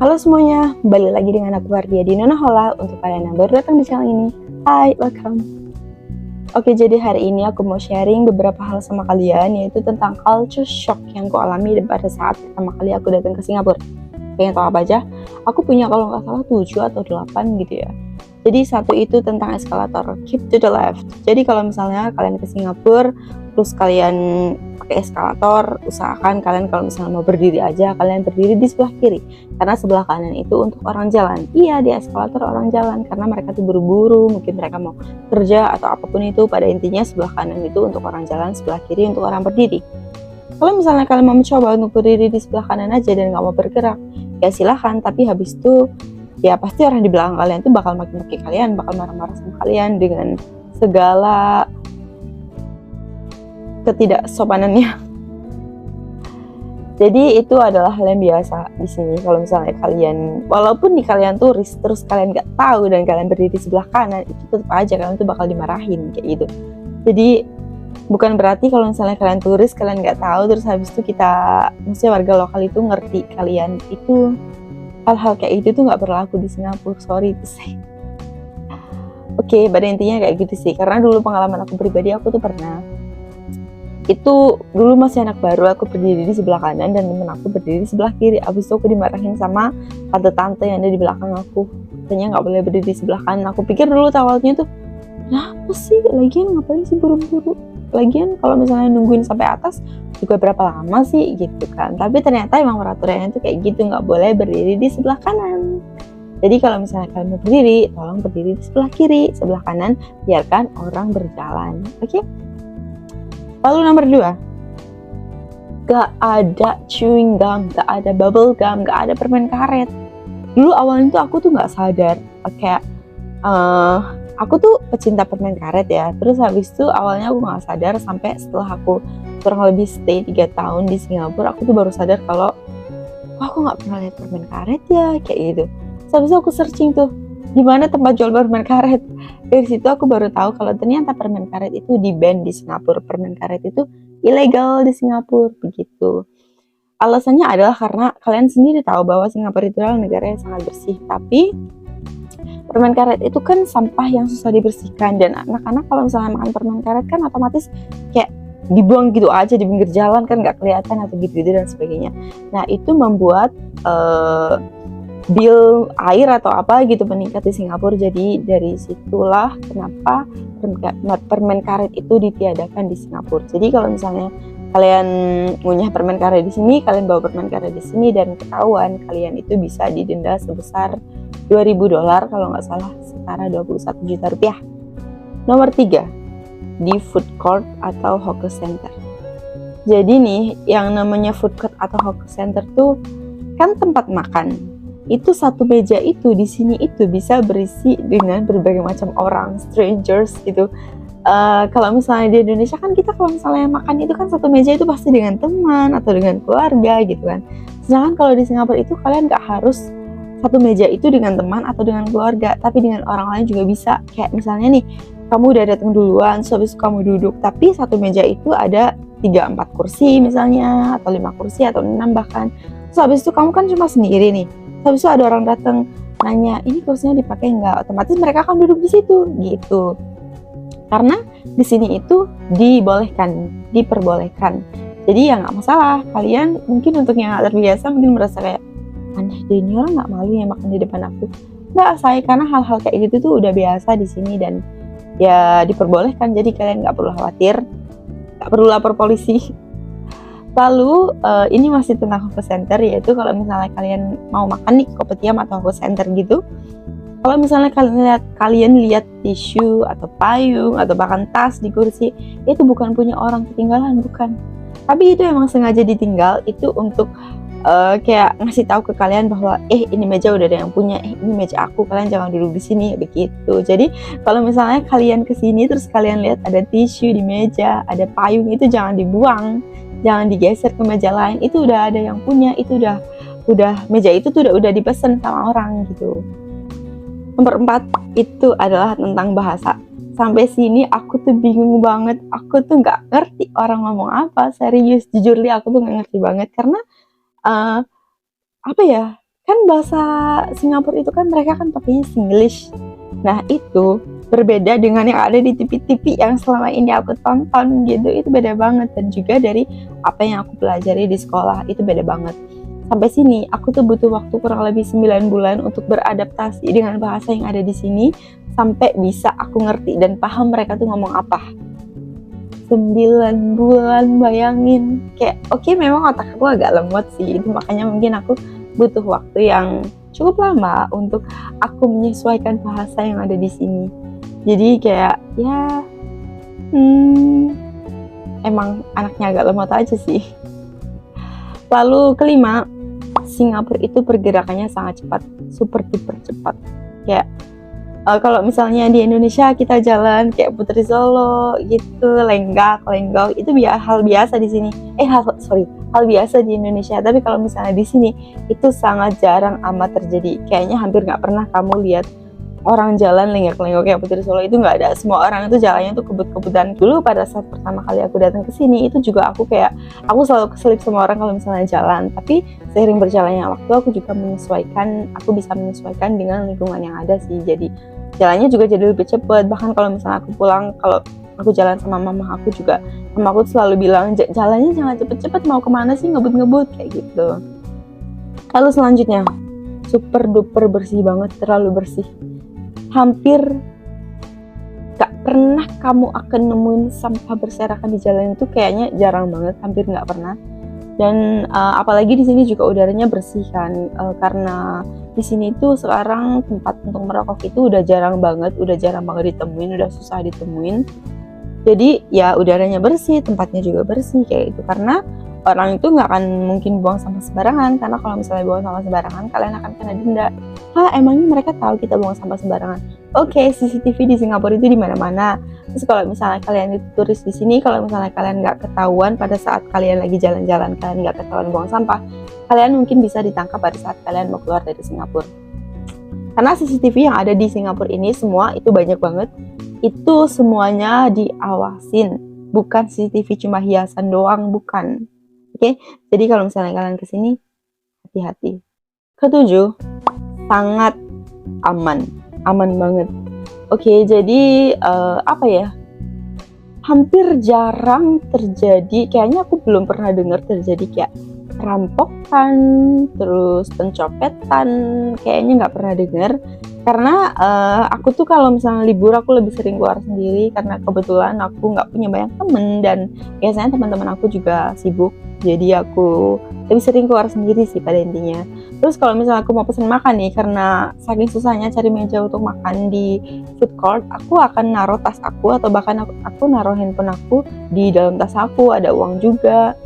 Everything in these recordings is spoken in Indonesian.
Halo semuanya, balik lagi dengan aku Wardia di Nona Hola. Untuk kalian yang baru datang di channel ini, hai, welcome. Oke, jadi hari ini aku mau sharing beberapa hal sama kalian, yaitu tentang culture shock yang aku alami pada saat pertama kali aku datang ke Singapura. Pengen tahu apa aja? Aku punya kalau nggak salah 7 atau 8 gitu ya. Jadi satu itu tentang eskalator, keep to the left. Jadi kalau misalnya kalian ke Singapura, terus kalian pakai eskalator, usahakan kalian kalau misalnya mau berdiri aja, kalian berdiri di sebelah kiri. Karena sebelah kanan itu untuk orang jalan. Iya, di eskalator orang jalan, karena mereka tuh buru-buru, mungkin mereka mau kerja atau apapun itu. Pada intinya sebelah kanan itu untuk orang jalan, sebelah kiri untuk orang berdiri. Kalau misalnya kalian mau mencoba untuk berdiri di sebelah kanan aja dan nggak mau bergerak, ya silahkan, tapi habis itu ya pasti orang di belakang kalian tuh bakal maki-maki kalian, bakal marah-marah sama kalian dengan segala ketidaksopanannya. Jadi itu adalah hal yang biasa di sini. Kalau misalnya kalian, walaupun di kalian turis terus kalian nggak tahu dan kalian berdiri di sebelah kanan, itu tetap aja kalian tuh bakal dimarahin kayak gitu. Jadi bukan berarti kalau misalnya kalian turis, kalian nggak tahu, terus habis itu kita, maksudnya warga lokal itu ngerti kalian itu hal-hal kayak itu tuh nggak berlaku di Singapura, sorry to say. Oke, pada intinya kayak gitu sih. Karena dulu pengalaman aku pribadi, aku tuh pernah, itu dulu masih anak baru, aku berdiri di sebelah kanan dan temen aku berdiri di sebelah kiri. Abis itu aku dimarahin sama tante-tante yang ada di belakang aku, katanya nggak boleh berdiri di sebelah kanan. Aku pikir dulu awalnya tuh, kenapa sih, lagian ngapain sih buru-buru, lagian kalau misalnya nungguin sampai atas juga berapa lama sih gitu kan. Tapi ternyata emang peraturannya tuh kayak gitu, nggak boleh berdiri di sebelah kanan. Jadi kalau misalnya kalian mau berdiri, tolong berdiri di sebelah kiri, sebelah kanan biarkan orang berjalan. Oke? Lalu nomor 2, gak ada chewing gum, gak ada bubble gum, gak ada permen karet. Dulu awalnya tuh aku tuh gak sadar, kayak aku tuh pecinta permen karet ya. Terus habis itu awalnya aku gak sadar sampai setelah aku kurang lebih stay 3 tahun di Singapura, aku tuh baru sadar kalau aku gak pernah lihat permen karet ya, kayak gitu. Terus habis itu aku searching tuh, di mana tempat jual permen karet. Dari situ aku baru tahu kalau ternyata permen karet itu di-ban di Singapura. Permen karet itu ilegal di Singapura, begitu. Alasannya adalah karena kalian sendiri tahu bahwa Singapura itu adalah negara yang sangat bersih, tapi permen karet itu kan sampah yang susah dibersihkan, dan anak-anak kalau misalnya makan permen karet kan otomatis kayak dibuang gitu aja di pinggir jalan kan, nggak kelihatan atau gitu-gitu dan sebagainya. Nah itu membuat bill air atau apa gitu meningkat di Singapura. Jadi dari situlah kenapa permen karet itu ditiadakan di Singapura. Jadi kalau misalnya kalian ngunyah permen karet di sini, kalian bawa permen karet di sini dan ketahuan, kalian itu bisa didenda sebesar $2.000 kalau nggak salah, setara 21 juta rupiah. Nomor 3, di food court atau hawker center. Jadi nih, yang namanya food court atau hawker center tuh kan tempat makan. Itu satu meja itu di sini itu bisa berisi dengan berbagai macam orang, strangers gitu. Kalau misalnya di Indonesia kan kita kalau misalnya makan itu kan satu meja itu pasti dengan teman atau dengan keluarga gitu kan. Sedangkan kalau di Singapura itu kalian nggak harus satu meja itu dengan teman atau dengan keluarga, tapi dengan orang lain juga bisa. Kayak misalnya nih, kamu udah datang duluan, so habis kamu duduk, tapi satu meja itu ada 3-4 kursi misalnya, atau 5 kursi atau 6 bahkan. So habis itu kamu kan cuma sendiri nih. Habis itu ada orang datang nanya, ini kursinya dipakai nggak? Otomatis mereka akan duduk di situ gitu. Karena di sini itu diperbolehkan. Jadi ya nggak masalah. Kalian mungkin untuk yang nggak terbiasa mungkin merasa kayak, aneh deh, ini orang nggak malu ya makan di depan aku. Nggak, saya karena hal-hal kayak gitu tuh udah biasa di sini dan ya diperbolehkan. Jadi kalian nggak perlu khawatir, nggak perlu lapor polisi. Lalu ini masih tentang hawker center, yaitu kalau misalnya kalian mau makan nih kopitiam atau hawker center gitu, kalau misalnya kalian lihat tisu atau payung atau bahkan tas di kursi, itu bukan punya orang ketinggalan, bukan. Tapi itu emang sengaja ditinggal, itu untuk kayak ngasih tahu ke kalian bahwa ini meja udah ada yang punya, ini meja aku, kalian jangan duduk di sini, begitu. Jadi kalau misalnya kalian kesini terus kalian lihat ada tisu di meja, ada payung, itu jangan dibuang. Jangan digeser ke meja lain, itu udah ada yang punya, itu udah meja itu tuh udah dipesan sama orang gitu. Nomor 4 itu adalah tentang bahasa. Sampai sini aku tuh bingung banget, aku tuh nggak ngerti orang ngomong apa, serius, jujur li aku tuh nggak ngerti banget karena apa ya, kan bahasa Singapura itu kan mereka kan pakainya Singlish. Nah itu berbeda dengan yang ada di TV-TV yang selama ini aku tonton gitu, itu beda banget. Dan juga dari apa yang aku pelajari di sekolah itu beda banget. Sampai sini aku tuh butuh waktu kurang lebih 9 bulan untuk beradaptasi dengan bahasa yang ada di sini, sampai bisa aku ngerti dan paham mereka tuh ngomong apa. 9 bulan, bayangin. Kayak oke, memang otak aku agak lemot sih, itu makanya mungkin aku butuh waktu yang cukup lama untuk aku menyesuaikan bahasa yang ada di sini. Jadi kayak ya emang anaknya agak lemot aja sih. Lalu kelima, Singapura itu pergerakannya sangat cepat, super duper cepat. Kayak kalau misalnya di Indonesia kita jalan kayak Putri Solo gitu, lenggak itu hal biasa di sini. Hal biasa di Indonesia. Tapi kalau misalnya di sini itu sangat jarang amat terjadi. Kayaknya hampir nggak pernah kamu lihat orang jalan lenggak-lenggok kayak Putri Solo, itu nggak ada. Semua orang itu jalannya tuh kebut-kebutan. Dulu pada saat pertama kali aku datang ke sini itu juga aku selalu keselip sama orang kalau misalnya jalan. Tapi seiring berjalannya waktu aku bisa menyesuaikan dengan lingkungan yang ada sih. Jadi jalannya juga jadi lebih cepet. Bahkan kalau misalnya aku pulang, kalau aku jalan sama mama aku juga, mama aku selalu bilang jalannya jangan cepet-cepet, mau kemana sih ngebut-ngebut kayak gitu. Lalu selanjutnya, super duper bersih banget, terlalu bersih. Hampir gak pernah kamu akan nemuin sampah berserakan di jalan, itu kayaknya jarang banget, hampir gak pernah. Dan apalagi di sini juga udaranya bersih kan, karena di sini tuh sekarang tempat untuk merokok itu udah jarang banget ditemuin, udah susah ditemuin. Jadi ya udaranya bersih, tempatnya juga bersih kayak gitu, karena orang itu nggak akan mungkin buang sampah sembarangan. Karena kalau misalnya buang sampah sembarangan, kalian akan kena denda. Emangnya mereka tahu kita buang sampah sembarangan? Oke, CCTV di Singapura itu di mana-mana. Terus kalau misalnya kalian itu turis di sini, kalau misalnya kalian nggak ketahuan pada saat kalian lagi jalan-jalan, kalian nggak ketahuan buang sampah, kalian mungkin bisa ditangkap pada saat kalian mau keluar dari Singapura. Karena CCTV yang ada di Singapura ini semua itu banyak banget, itu semuanya diawasin. Bukan CCTV cuma hiasan doang, bukan. Oke, jadi kalau misalnya kalian kesini, hati-hati. Ketujuh, sangat aman banget. Oke, jadi hampir jarang terjadi, kayaknya aku belum pernah dengar terjadi kayak perampokan, terus pencopetan, kayaknya nggak pernah dengar. Karena aku tuh kalau misalnya libur aku lebih sering keluar sendiri, karena kebetulan aku nggak punya banyak temen dan biasanya teman-teman aku juga sibuk, jadi aku lebih sering keluar sendiri sih pada intinya. Terus kalau misalnya aku mau pesen makan nih, karena saking susahnya cari meja untuk makan di food court, aku akan naruh tas aku, atau bahkan aku naruh handphone aku di dalam tas aku, ada uang juga.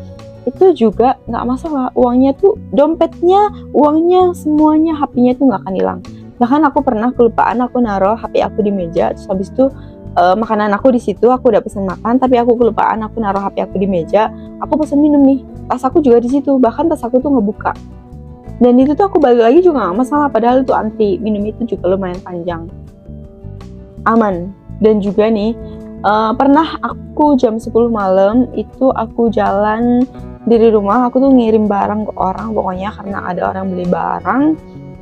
Itu juga nggak masalah, uangnya tuh, dompetnya, uangnya, semuanya, HP-nya tuh nggak akan hilang. Bahkan aku pernah kelupaan aku naruh HP aku di meja, terus habis itu makanan aku di situ, aku udah pesen makan, tapi aku kelupaan aku naruh HP aku di meja, aku pesen minum nih, tas aku juga di situ, bahkan tas aku tuh ngebuka. Dan itu tuh aku balik lagi juga nggak masalah, padahal itu antri minum itu juga lumayan panjang, aman. Dan juga nih pernah aku jam 10 malam itu aku jalan dari rumah, aku tuh ngirim barang ke orang, pokoknya karena ada orang beli barang,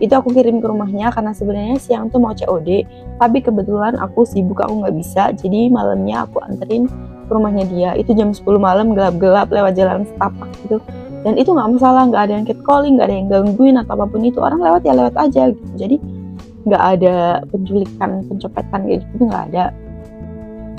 itu aku kirim ke rumahnya. Karena sebenarnya siang tuh mau COD, tapi kebetulan aku sibuk, aku nggak bisa, jadi malamnya aku anterin ke rumahnya dia. Itu jam 10 malam, gelap-gelap, lewat jalan setapak gitu. Dan itu nggak masalah, nggak ada yang catcalling, nggak ada yang gangguin atau apapun itu, orang lewat ya lewat aja gitu. Jadi nggak ada penculikan, pencopetan kayak gitu, nggak ada.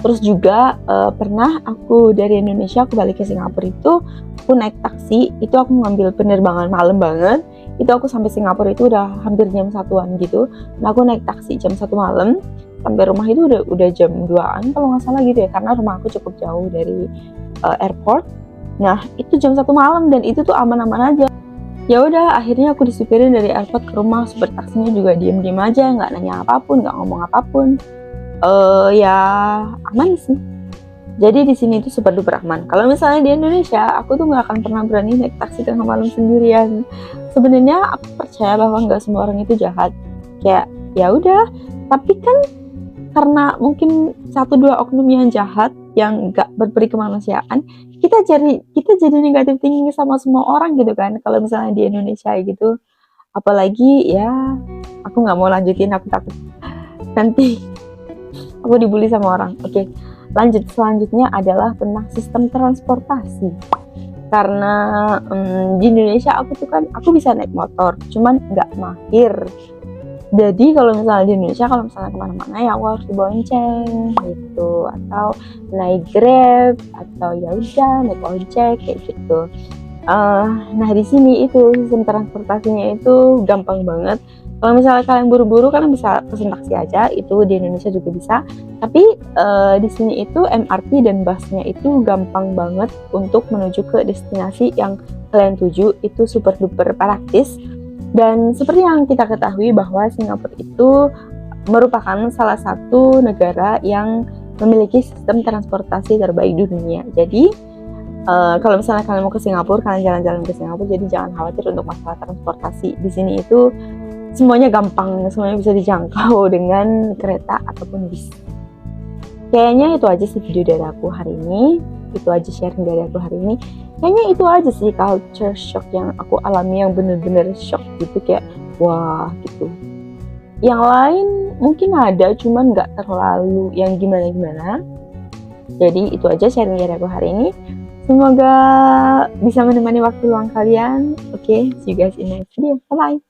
Terus juga pernah aku dari Indonesia aku balik ke Singapura itu, aku naik taksi, itu aku ngambil penerbangan malam banget, itu aku sampai Singapura itu udah hampir jam 1-an gitu. Nah aku naik taksi jam 1 malam, sampai rumah itu udah jam 2-an kalau nggak salah gitu ya, karena rumah aku cukup jauh dari airport. Nah itu jam 1 malam dan itu tuh aman-aman aja. Ya udah, akhirnya aku disupirin dari airport ke rumah, supir taksinya juga diem-diem aja, nggak nanya apapun, nggak ngomong apapun. Ya aman sih. Jadi di sini tuh super duper aman. Kalau misalnya di Indonesia, aku tuh nggak akan pernah berani naik taksi tengah malam sendirian. Sebenarnya aku percaya bahwa nggak semua orang itu jahat. Kayak ya udah, tapi kan karena mungkin 1-2 oknum yang jahat yang nggak berperi kemanusiaan, kita jadi negatif thinking sama semua orang gitu kan. Kalau misalnya di Indonesia gitu, Apalagi ya, aku nggak mau lanjutin, aku takut nanti aku dibully sama orang. Oke, lanjut. Selanjutnya adalah tentang sistem transportasi. Karena di Indonesia aku bisa naik motor, cuman nggak mahir. Jadi kalau misalnya di Indonesia, kalau misalnya kemana-mana ya aku harus dibonceng gitu, atau naik Grab, atau ya udah naik ojek kayak gitu. Nah di sini itu sistem transportasinya itu gampang banget. Kalau misalnya kalian buru-buru, kalian bisa pesen taksi aja, itu di Indonesia juga bisa. Tapi di sini itu MRT dan busnya itu gampang banget untuk menuju ke destinasi yang kalian tuju, itu super duper praktis. Dan seperti yang kita ketahui bahwa Singapura itu merupakan salah satu negara yang memiliki sistem transportasi terbaik di dunia. Jadi kalau misalnya kalian mau ke Singapura, kalian jalan-jalan ke Singapura, jadi jangan khawatir untuk masalah transportasi. Di sini itu semuanya gampang, semuanya bisa dijangkau dengan kereta ataupun bis. Kayaknya itu aja sih video dari aku hari ini. Itu aja sharing dari aku hari ini. Kayaknya itu aja sih culture shock yang aku alami, yang bener-bener shock gitu, kayak wah gitu. Yang lain mungkin ada, cuman nggak terlalu yang gimana-gimana. Jadi itu aja sharing dari aku hari ini. Semoga bisa menemani waktu luang kalian. Oke, see you guys in next video. Bye-bye.